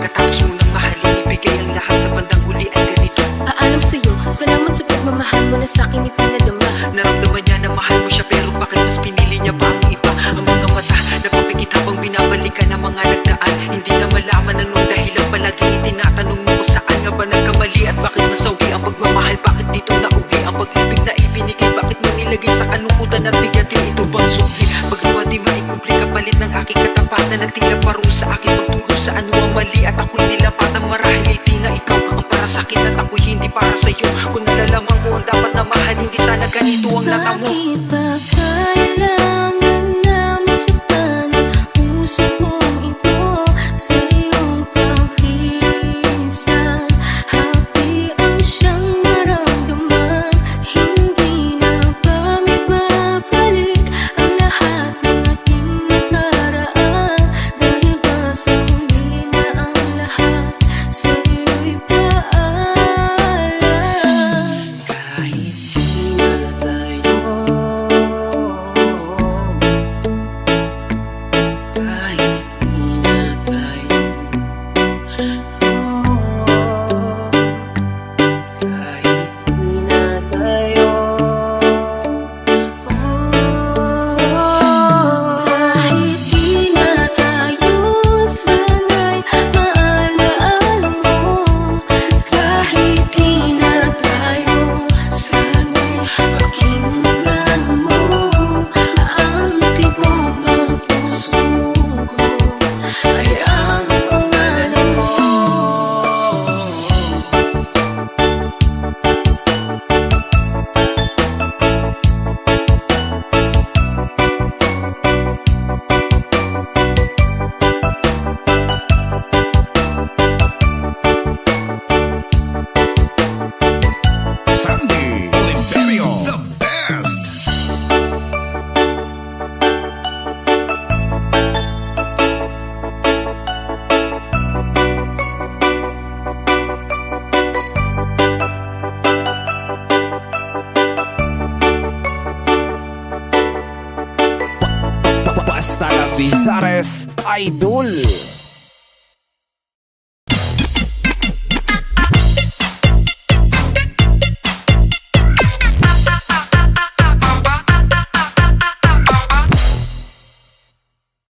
Pagkatapos mo nang mahalin, ibigay ang lahat sa bandang huli ay ganito. Paalam sa'yo, salamat sa pagmamahal mo na sa'kin ipinadama. Naramdaman niya na mahal mo siya, pero bakit mas pinili niya pa ang iba? Ang mga mata napapikit habang binabalikan ang mga nagdaan. Hindi na malaman anong dahilan, palaging itinatanong mo kung saan nga ba nagkamali at bakit nasawi ang pagmamahal. Bakit dito nauwi ang pag-ibig na ibinigay? Bakit mo nilagay sa kalungkutan at bigatin? Ito bang sukli? Pagluwa di maikubli, kapalit ng aking katapatan at tila parusa sa akin magturo sa ano ang mali. At ako'y nilapatan marahil hindi na ikaw ang para sa'kin at ako'y hindi para sa'yo. Kung nalalaman ko ang dapat na mahal, hindi sana ganito ang lata mo. Bakit ba kailangan na masaktan ang puso kong ito sa iyong pagkikisan? Hapian siyang maramdaman, hindi na ba may babalik ang lahat ng ating nakaraan? Dahil ba sa huli na ang lahat sa iyo'y paalam? Kahit di na tayo, kahit di na tayo, kahit di na tayo, Kahit di na tayo, sana'y maalaala mo. Kahit di na tayo, sana'y pakinggan mo. Ang tibok ng puso ko ay ang pangalan mo. Sandy Oliverio, the best. Basta la Bizares Idol.